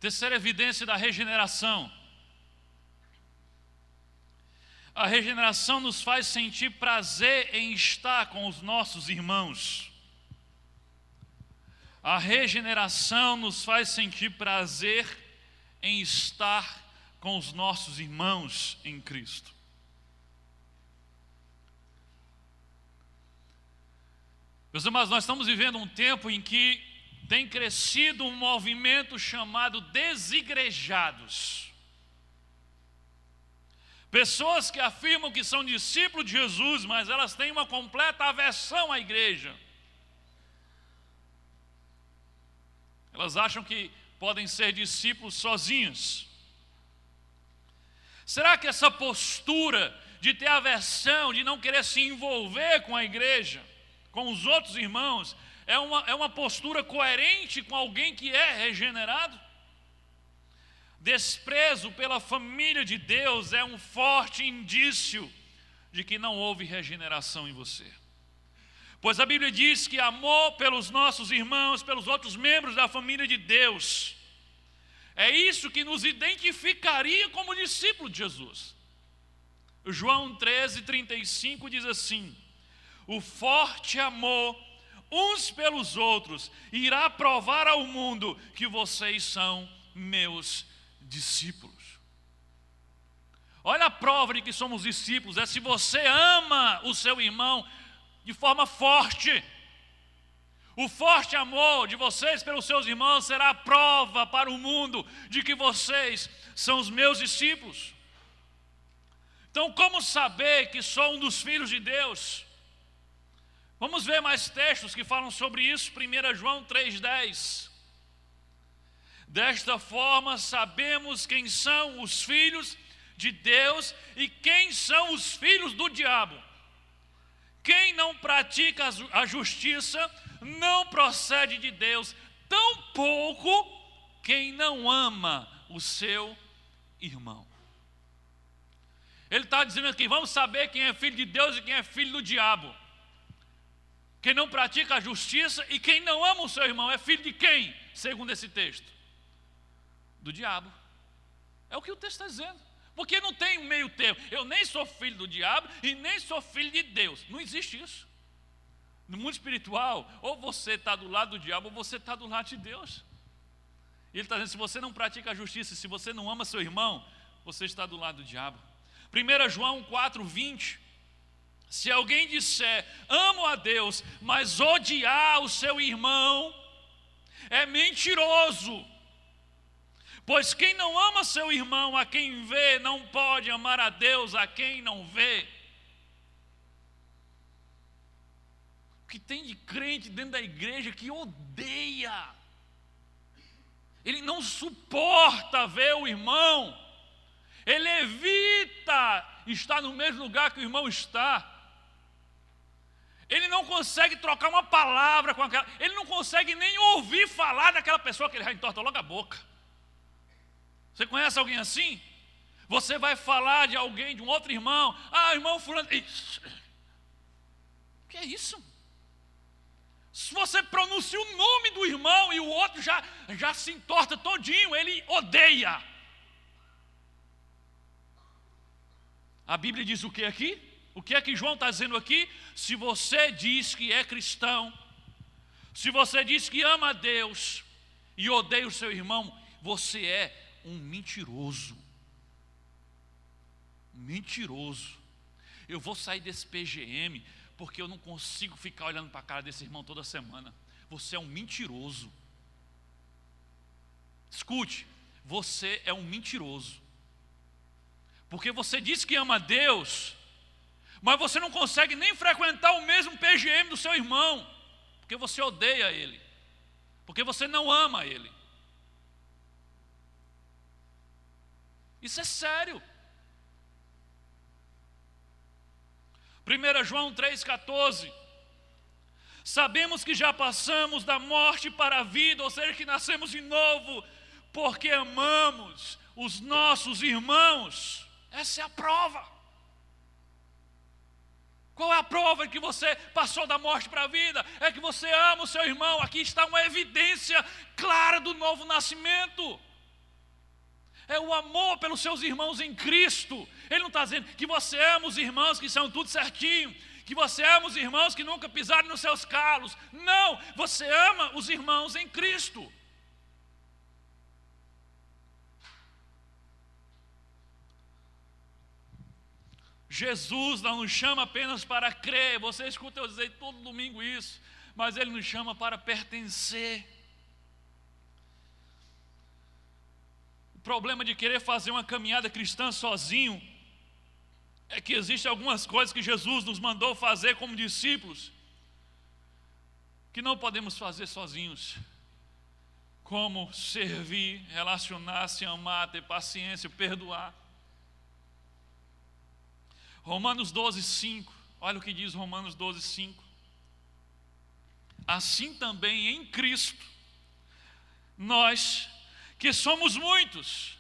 Terceira evidência da regeneração. A regeneração nos faz sentir prazer em estar com os nossos irmãos. A regeneração nos faz sentir prazer em estar com os nossos irmãos em Cristo. Meus amados, nós estamos vivendo um tempo em que tem crescido um movimento chamado desigrejados. Pessoas que afirmam que são discípulos de Jesus, mas elas têm uma completa aversão à igreja. Elas acham que podem ser discípulos sozinhos. Será que essa postura de ter aversão, de não querer se envolver com a igreja, com os outros irmãos, é uma postura coerente com alguém que é regenerado? Desprezo pela família de Deus é um forte indício de que não houve regeneração em você. Pois a Bíblia diz que amor pelos nossos irmãos, pelos outros membros da família de Deus, é isso que nos identificaria como discípulo de Jesus. João 13:35 diz assim: o forte amor uns pelos outros irá provar ao mundo que vocês são meus discípulos. Olha a prova de que somos discípulos, é se você ama o seu irmão de forma forte. O forte amor de vocês pelos seus irmãos será a prova para o mundo de que vocês são os meus discípulos. Então, como saber que sou um dos filhos de Deus? Vamos ver mais textos que falam sobre isso. 1 João 3,10. Desta forma sabemos quem são os filhos de Deus e quem são os filhos do diabo. Quem não pratica a justiça não procede de Deus, tampouco quem não ama o seu irmão. Ele está dizendo aqui, vamos saber quem é filho de Deus e quem é filho do diabo. Quem não pratica a justiça e quem não ama o seu irmão é filho de quem, segundo esse texto? Do diabo. É o que o texto está dizendo. Porque não tem um meio termo. Eu nem sou filho do diabo e nem sou filho de Deus. Não existe isso. No mundo espiritual, ou você está do lado do diabo ou você está do lado de Deus. E ele está dizendo, se você não pratica a justiça, se você não ama seu irmão, você está do lado do diabo. 1 João 4:20. Se alguém disser, amo a Deus, mas odiar o seu irmão, é mentiroso. Pois quem não ama seu irmão, a quem vê, não pode amar a Deus, a quem não vê. O que tem de crente dentro da igreja que odeia. Ele não suporta ver o irmão. Ele evita estar no mesmo lugar que o irmão está. Ele não consegue trocar uma palavra com aquela. Ele não consegue nem ouvir falar daquela pessoa que ele já entorta logo a boca. Você conhece alguém assim? Você vai falar de alguém, de um outro irmão. Ah, irmão fulano. Ixi. O que é isso? Se você pronuncia o nome do irmão e o outro já se entorta todinho, ele odeia. A Bíblia diz o que aqui? O que é que João está dizendo aqui? Se você diz que é cristão, se você diz que ama a Deus e odeia o seu irmão, você é um mentiroso. Mentiroso. Eu vou sair desse PGM porque eu não consigo ficar olhando para a cara desse irmão toda semana. Você é um mentiroso. Escute, você é um mentiroso. Porque você diz que ama a Deus, mas você não consegue nem frequentar o mesmo PGM do seu irmão, porque você odeia ele, porque você não ama ele. Isso é sério. 1 João 3,14. Sabemos que já passamos da morte para a vida, ou seja, que nascemos de novo, porque amamos os nossos irmãos. Essa é a prova. Qual é a prova de que você passou da morte para a vida? É que você ama o seu irmão. Aqui está uma evidência clara do novo nascimento. É o amor pelos seus irmãos em Cristo. Ele não está dizendo que você ama os irmãos que são tudo certinho, que você ama os irmãos que nunca pisaram nos seus calos. Não, você ama os irmãos em Cristo. Jesus não nos chama apenas para crer. Você escuta eu dizer todo domingo isso, mas Ele nos chama para pertencer. O problema de querer fazer uma caminhada cristã sozinho é que existem algumas coisas que Jesus nos mandou fazer como discípulos que não podemos fazer sozinhos, como servir, relacionar-se, amar, ter paciência, perdoar. Romanos 12:5, olha o que diz Romanos 12:5. Assim também em Cristo, nós que somos muitos,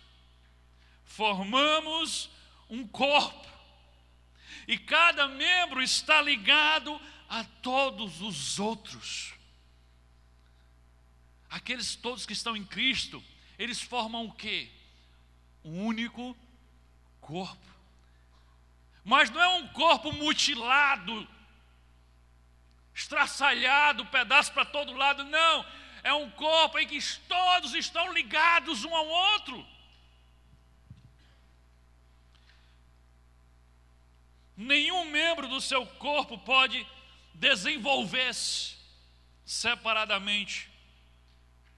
formamos um corpo, e cada membro está ligado a todos os outros. Aqueles todos que estão em Cristo, eles formam o quê? Um único corpo. Mas não é um corpo mutilado, estraçalhado, pedaço para todo lado, não. É um corpo em que todos estão ligados um ao outro. Nenhum membro do seu corpo pode desenvolver-se separadamente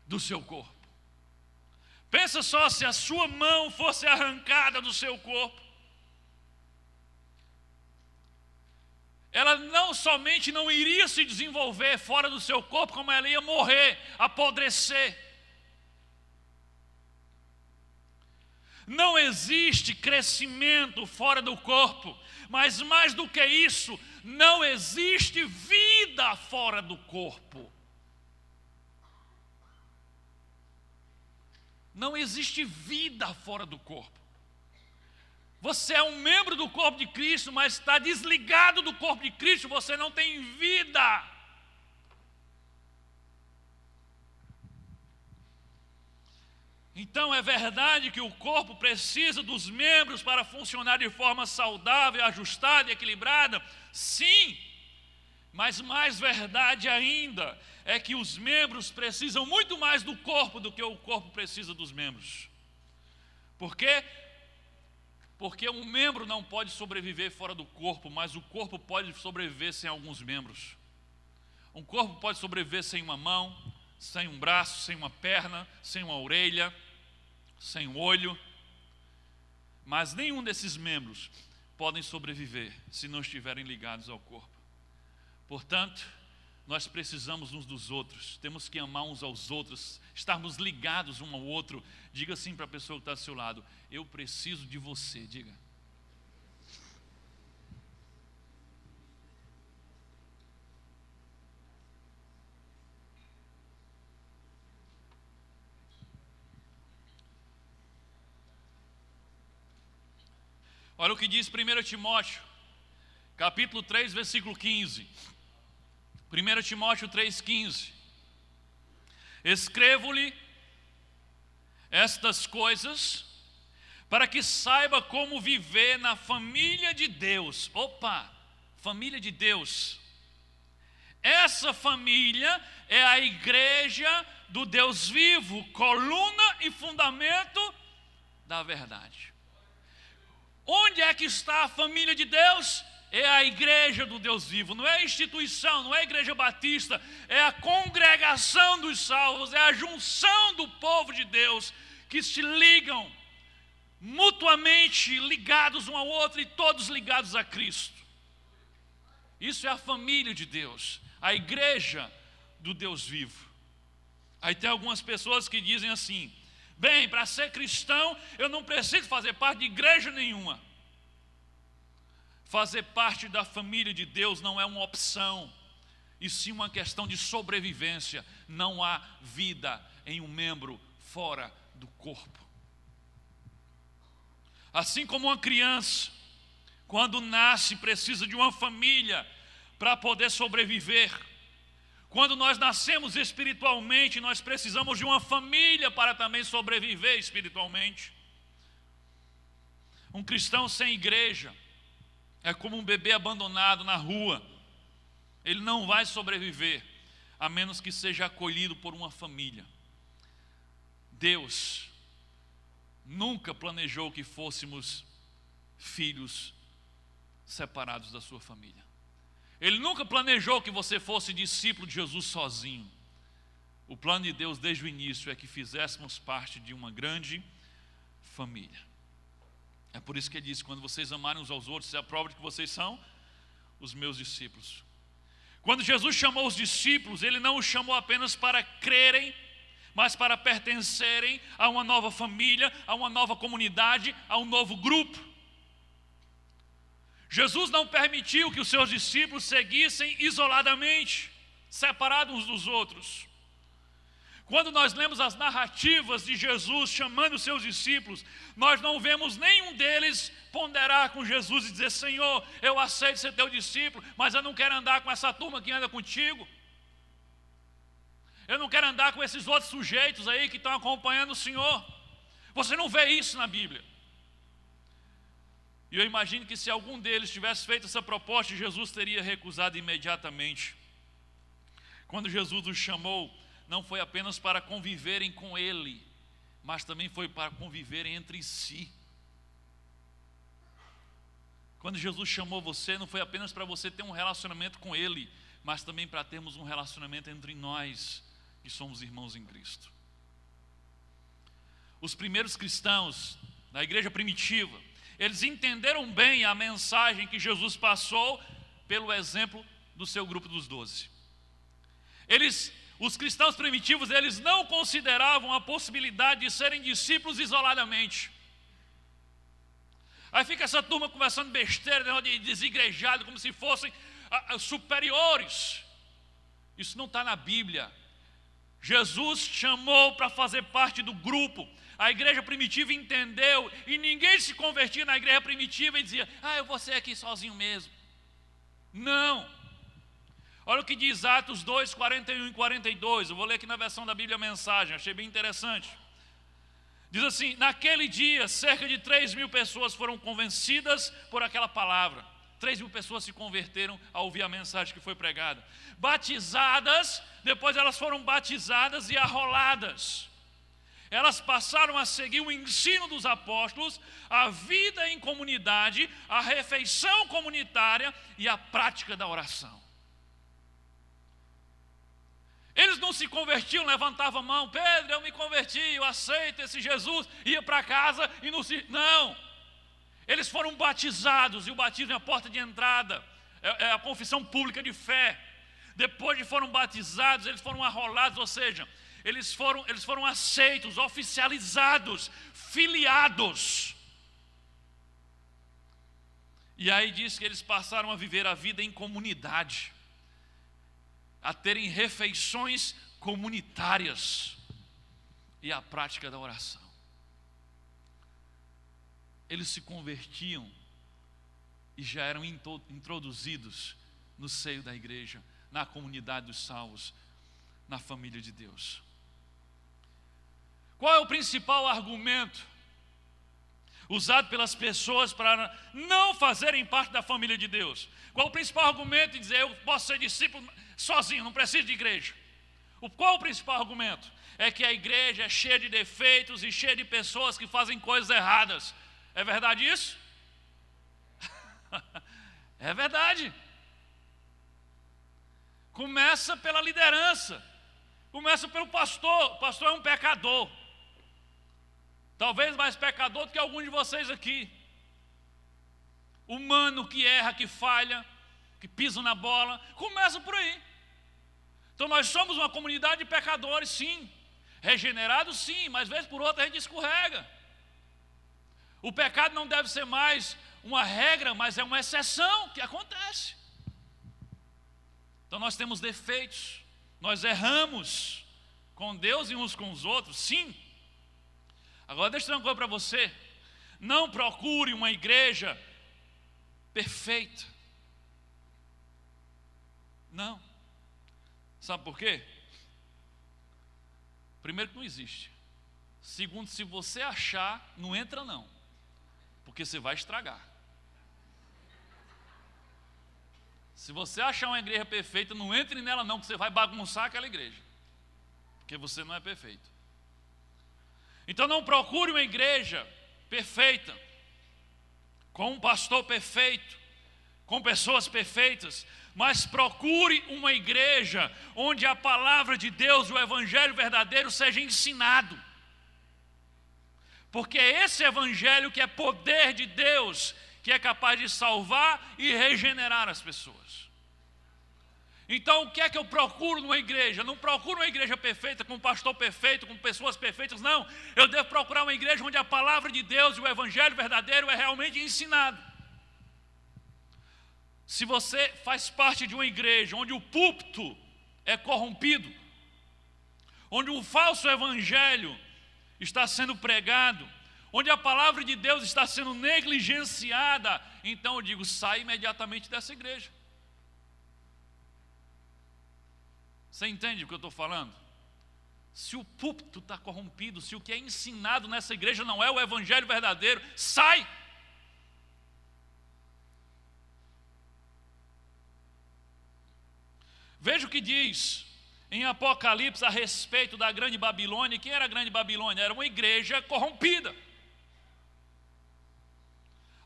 do seu corpo. Pensa só, se a sua mão fosse arrancada do seu corpo, ela não somente não iria se desenvolver fora do seu corpo, como ela ia morrer, apodrecer. Não existe crescimento fora do corpo, mas mais do que isso, não existe vida fora do corpo. Não existe vida fora do corpo. Você é um membro do corpo de Cristo, mas está desligado do corpo de Cristo, você não tem vida. Então é verdade que o corpo precisa dos membros para funcionar de forma saudável, ajustada e equilibrada? Sim, mas mais verdade ainda é que os membros precisam muito mais do corpo do que o corpo precisa dos membros. Por quê? Porque um membro não pode sobreviver fora do corpo, mas o corpo pode sobreviver sem alguns membros. Um corpo pode sobreviver sem uma mão, sem um braço, sem uma perna, sem uma orelha, sem um olho. Mas nenhum desses membros podem sobreviver se não estiverem ligados ao corpo. Portanto, nós precisamos uns dos outros, temos que amar uns aos outros, estarmos ligados um ao outro. Diga assim para a pessoa que está ao seu lado: eu preciso de você. Diga. Olha o que diz 1 Timóteo, capítulo 3, versículo 15. 1 Timóteo 3,15. Escrevo-lhe estas coisas para que saiba como viver na família de Deus. Opa, família de Deus. Essa família é a igreja do Deus vivo, coluna e fundamento da verdade. Onde é que está a família de Deus? É a igreja do Deus vivo, não é a instituição, não é a igreja batista, é a congregação dos salvos, é a junção do povo de Deus, que se ligam, mutuamente ligados um ao outro e todos ligados a Cristo. Isso é a família de Deus, a igreja do Deus vivo. Aí tem algumas pessoas que dizem assim: bem, para ser cristão eu não preciso fazer parte de igreja nenhuma. Fazer parte da família de Deus não é uma opção, e sim uma questão de sobrevivência. Não há vida em um membro fora do corpo. Assim como uma criança, quando nasce, precisa de uma família para poder sobreviver. Quando nós nascemos espiritualmente, nós precisamos de uma família para também sobreviver espiritualmente. Um cristão sem igreja é como um bebê abandonado na rua. Ele não vai sobreviver, a menos que seja acolhido por uma família. Deus nunca planejou que fôssemos filhos separados da sua família. Ele nunca planejou que você fosse discípulo de Jesus sozinho. O plano de Deus desde o início é que fizéssemos parte de uma grande família. É por isso que ele diz: quando vocês amarem uns aos outros, é a prova de que vocês são os meus discípulos. Quando Jesus chamou os discípulos, ele não os chamou apenas para crerem, mas para pertencerem a uma nova família, a uma nova comunidade, a um novo grupo. Jesus não permitiu que os seus discípulos seguissem isoladamente, separados uns dos outros. Quando nós lemos as narrativas de Jesus chamando os seus discípulos, nós não vemos nenhum deles ponderar com Jesus e dizer: Senhor, eu aceito ser teu discípulo, mas eu não quero andar com essa turma que anda contigo. Eu não quero andar com esses outros sujeitos aí que estão acompanhando o Senhor. Você não vê isso na Bíblia. E eu imagino que se algum deles tivesse feito essa proposta, Jesus teria recusado imediatamente. Quando Jesus os chamou, não foi apenas para conviverem com Ele, mas também foi para conviverem entre si. Quando Jesus chamou você, não foi apenas para você ter um relacionamento com Ele, mas também para termos um relacionamento entre nós, que somos irmãos em Cristo. Os primeiros cristãos da igreja primitiva, eles entenderam bem a mensagem que Jesus passou pelo exemplo do seu grupo dos 12. Os cristãos primitivos, eles não consideravam a possibilidade de serem discípulos isoladamente. Aí fica essa turma conversando besteira, de desigrejado, como se fossem superiores. Isso não está na Bíblia. Jesus chamou para fazer parte do grupo. A igreja primitiva entendeu, e ninguém se convertia na igreja primitiva e dizia: eu vou ser aqui sozinho mesmo. Não. Olha o que diz Atos 2, 41 e 42. Eu vou ler aqui na versão da Bíblia Mensagem, achei bem interessante. Diz assim: naquele dia, cerca de 3.000 pessoas foram convencidas por aquela palavra. 3.000 pessoas se converteram ao ouvir a mensagem que foi pregada. Batizadas, depois elas foram batizadas e arroladas. Elas passaram a seguir o ensino dos apóstolos, a vida em comunidade, a refeição comunitária e a prática da oração. Eles não se convertiam, levantavam a mão: Pedro, eu me converti, eu aceito esse Jesus, ia para casa e não se... Não! Eles foram batizados, e o batismo é a porta de entrada, é a confissão pública de fé. Depois de foram batizados, eles foram arrolados, ou seja, eles foram aceitos, oficializados, filiados. E aí diz que eles passaram a viver a vida em comunidade, a terem refeições comunitárias e a prática da oração. Eles se convertiam e já eram introduzidos no seio da igreja, na comunidade dos salvos, na família de Deus. Qual é o principal argumento usado pelas pessoas para não fazerem parte da família de Deus? Qual é o principal argumento de dizer: eu posso ser discípulo sozinho, não preciso de igreja? Qual é o principal argumento? É que a igreja é cheia de defeitos e cheia de pessoas que fazem coisas erradas. É verdade isso? É verdade. Começa pela liderança, começa pelo pastor. O pastor é um pecador, talvez mais pecador do que algum de vocês aqui. Humano que erra, que falha, que pisa na bola. Começa por aí. Então nós somos uma comunidade de pecadores, sim. Regenerados, sim, mas vez por outra a gente escorrega. O pecado não deve ser mais uma regra, mas é uma exceção que acontece. Então nós temos defeitos, nós erramos com Deus e uns com os outros, sim. Agora deixa eu dizer uma coisa para você: não procure uma igreja perfeita. Não. Sabe por quê? Primeiro, que não existe. Segundo, se você achar, não entra não. porque você vai estragar. Se você achar uma igreja perfeita, não entre nela não, porque você vai bagunçar aquela igreja, porque você não é perfeito. Então não procure uma igreja perfeita, com um pastor perfeito, com pessoas perfeitas, mas procure uma igreja onde a palavra de Deus, o evangelho verdadeiro, seja ensinado. Porque é esse evangelho que é poder de Deus, que é capaz de salvar e regenerar as pessoas. Então, o que é que eu procuro numa igreja? Não procuro uma igreja perfeita, com um pastor perfeito, com pessoas perfeitas, não. Eu devo procurar uma igreja onde a palavra de Deus e o evangelho verdadeiro é realmente ensinado. Se você faz parte de uma igreja onde o púlpito é corrompido, onde um falso evangelho está sendo pregado, onde a palavra de Deus está sendo negligenciada, então eu digo, sai imediatamente dessa igreja. Você entende o que eu estou falando? Se o púlpito está corrompido, se o que é ensinado nessa igreja não é o evangelho verdadeiro, sai! Veja o que diz em Apocalipse a respeito da grande Babilônia. Quem era a grande Babilônia? Era uma igreja corrompida.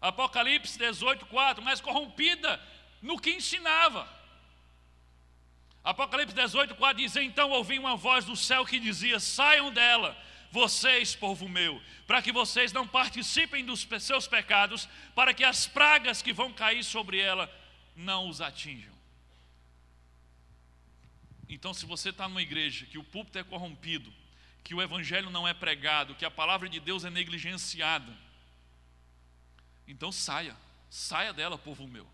Apocalipse 18:4, mas corrompida no que ensinava. Apocalipse 18:4 diz: então ouvi uma voz do céu que dizia: saiam dela, vocês, povo meu, para que vocês não participem dos seus pecados, para que as pragas que vão cair sobre ela não os atinjam. Então, se você está numa igreja que o púlpito é corrompido, que o evangelho não é pregado, que a palavra de Deus é negligenciada, então saia dela, povo meu.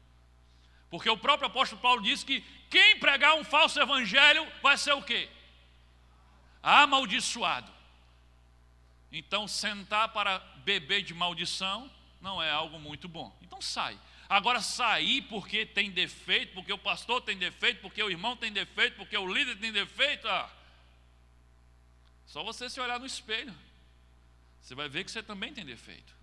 Porque o próprio apóstolo Paulo diz que quem pregar um falso evangelho vai ser o quê? Amaldiçoado. Então, sentar para beber de maldição não é algo muito bom. Então sai. Agora sair porque tem defeito, porque o pastor tem defeito, porque o irmão tem defeito, porque o líder tem defeito, só você se olhar no espelho, você vai ver que você também tem defeito.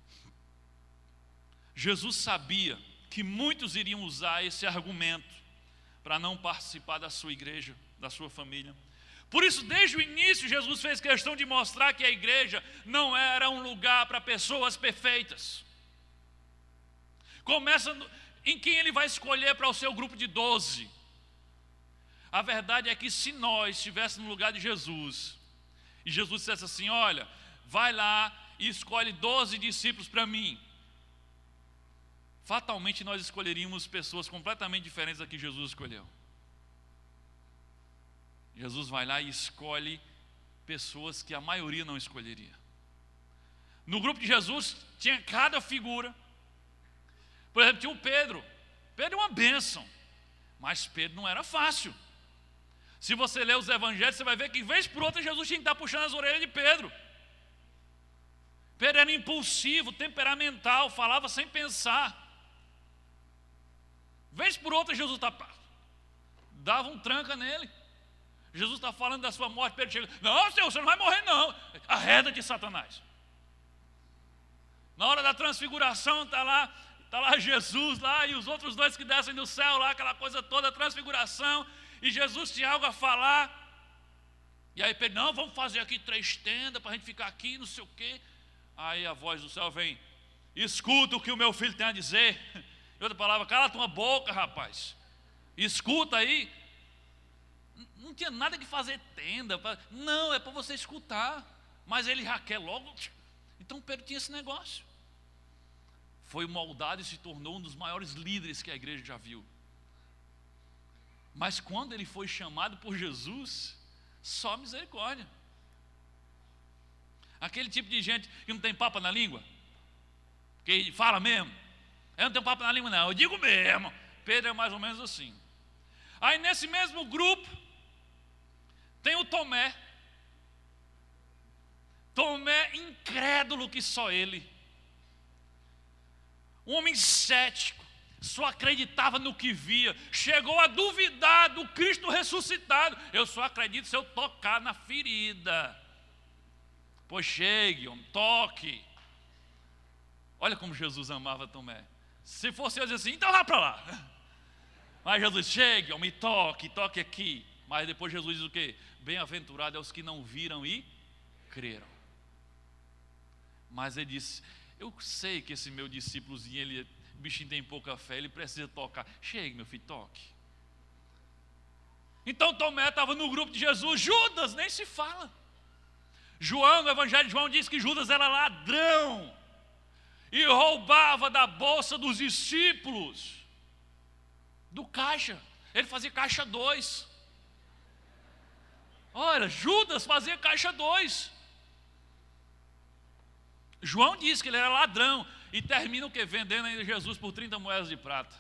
Jesus sabia que muitos iriam usar esse argumento para não participar da sua igreja, da sua família. Por isso, desde o início, Jesus fez questão de mostrar que a igreja não era um lugar para pessoas perfeitas. Começa em quem ele vai escolher para o seu grupo de 12. A verdade é que se nós estivéssemos no lugar de Jesus, e Jesus dissesse assim: olha, vai lá e escolhe 12 discípulos para mim, fatalmente nós escolheríamos pessoas completamente diferentes da que Jesus escolheu. Jesus vai lá e escolhe pessoas que a maioria não escolheria. No grupo de Jesus tinha cada figura. Por exemplo, tinha o Pedro. Pedro é uma bênção, mas Pedro não era fácil. Se você ler os evangelhos, você vai ver que vez por outra Jesus tinha que estar puxando as orelhas de Pedro. Pedro era impulsivo, temperamental, falava sem pensar. Vez por outra Jesus dava um tranca nele. Jesus está falando da sua morte, Pedro chega: não, Senhor, você não vai morrer não. Arreda-te, Satanás. Na hora da transfiguração está lá Jesus lá, e os outros dois que descem do céu lá, aquela coisa toda, a transfiguração, e Jesus tinha algo a falar. E aí Pedro: não, vamos fazer aqui 3 tendas para a gente ficar aqui, não sei o quê. Aí a voz do céu vem: escuta o que o meu filho tem a dizer. Em outra palavra, cala tua boca, rapaz, escuta aí. Não tinha nada que fazer tenda, não, é para você escutar. Mas ele já quer logo. Então Pedro tinha esse negócio. Foi moldado e se tornou um dos maiores líderes que a igreja já viu. Mas quando ele foi chamado por Jesus, só misericórdia. Aquele tipo de gente que não tem papo na língua, que fala mesmo: eu não tenho papo na língua não, eu digo mesmo. Pedro é mais ou menos assim. Aí nesse mesmo grupo tem o Tomé. Tomé incrédulo que só ele. Um homem cético, só acreditava no que via, chegou a duvidar do Cristo ressuscitado. Eu só acredito se eu tocar na ferida. Pois chegue, homem, toque. Olha como Jesus amava Tomé. Se fosse eu dizer assim, então vá para lá. Mas Jesus, chegue, me toque aqui. Mas depois Jesus diz o quê? Bem-aventurado é os que não viram e creram. Mas ele disse, eu sei que esse meu discípulozinho, o bichinho tem pouca fé, ele precisa tocar. Chegue, meu filho, toque. Então Tomé estava no grupo de Jesus. Judas nem se fala. João, no Evangelho de João, diz que Judas era ladrão e roubava da bolsa dos discípulos, do caixa. Ele fazia caixa 2. Olha, Judas fazia caixa 2. João diz que ele era ladrão e termina o que? Vendendo ainda Jesus por 30 moedas de prata.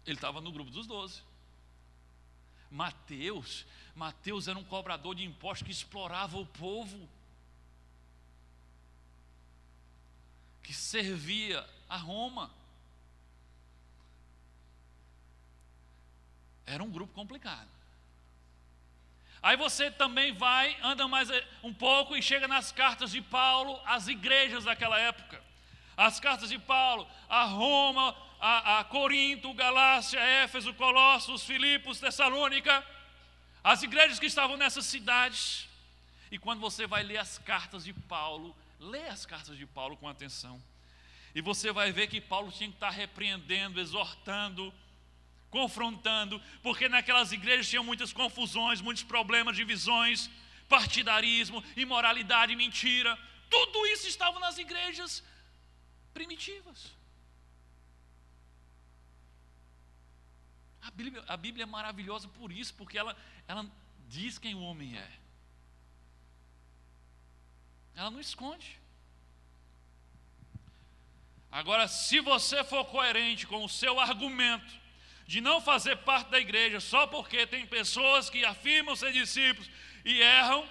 Ele estava no grupo dos 12. Mateus era um cobrador de impostos que explorava o povo, que servia a Roma. Era um grupo complicado. Aí você também anda mais um pouco e chega nas cartas de Paulo às igrejas daquela época. As cartas de Paulo a Roma, a Corinto, Galácia, Éfeso, Colossos, Filipos, Tessalônica. As igrejas que estavam nessas cidades. E quando você vai ler as cartas de Paulo, lê as cartas de Paulo com atenção. E você vai ver que Paulo tinha que estar repreendendo, exortando, confrontando, porque naquelas igrejas tinham muitas confusões, muitos problemas, divisões, partidarismo, imoralidade, mentira. Tudo isso estava nas igrejas primitivas. A Bíblia é maravilhosa por isso, porque ela diz quem o homem é. Ela não esconde. Agora, se você for coerente com o seu argumento de não fazer parte da igreja só porque tem pessoas que afirmam ser discípulos e erram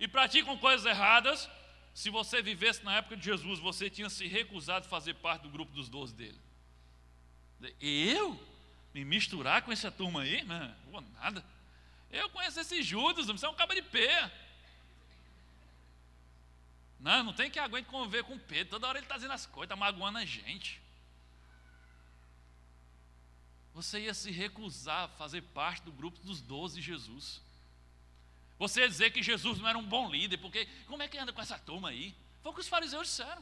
e praticam coisas erradas, se você vivesse na época de Jesus, você tinha se recusado a fazer parte do grupo dos 12 dele. Eu? Me misturar com essa turma aí? Não vou nada. Eu conheço esse Judas, você é um cabo de pé. Não tem que aguentar conviver com Pedro. Toda hora ele está dizendo as coisas, está magoando a gente. Você ia se recusar a fazer parte do grupo dos 12 de Jesus. Você ia dizer que Jesus não era um bom líder, porque como é que anda com essa turma aí? Foi o que os fariseus disseram.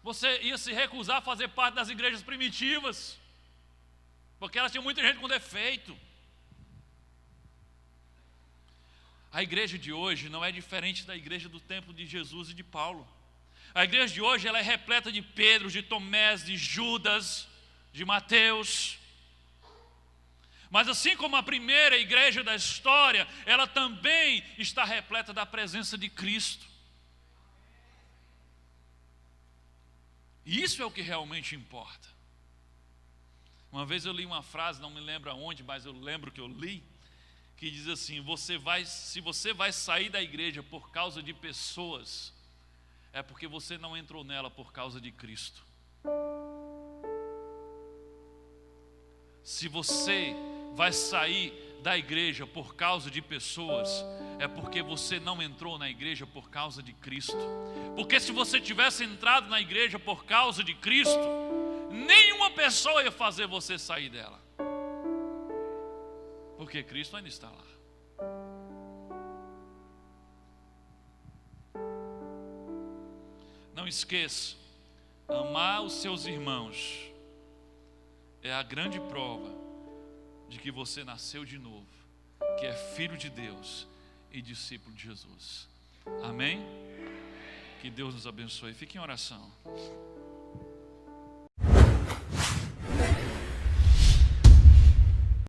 Você ia se recusar a fazer parte das igrejas primitivas, porque elas tinham muita gente com defeito. A igreja de hoje não é diferente da igreja do tempo de Jesus e de Paulo. A igreja de hoje ela é repleta de Pedro, de Tomés, de Judas, de Mateus. Mas assim como a primeira igreja da história, ela também está repleta da presença de Cristo. Isso é o que realmente importa. Uma vez eu li uma frase, não me lembro aonde, mas eu lembro que eu li, que diz assim: se você vai sair da igreja por causa de pessoas, é porque você não entrou nela por causa de Cristo. Se você vai sair da igreja por causa de pessoas, é porque você não entrou na igreja por causa de Cristo. Porque se você tivesse entrado na igreja por causa de Cristo, nenhuma pessoa ia fazer você sair dela, porque Cristo ainda está lá. Não esqueça, amar os seus irmãos é a grande prova de que você nasceu de novo, que é filho de Deus e discípulo de Jesus. Amém? Que Deus nos abençoe. Fique em oração.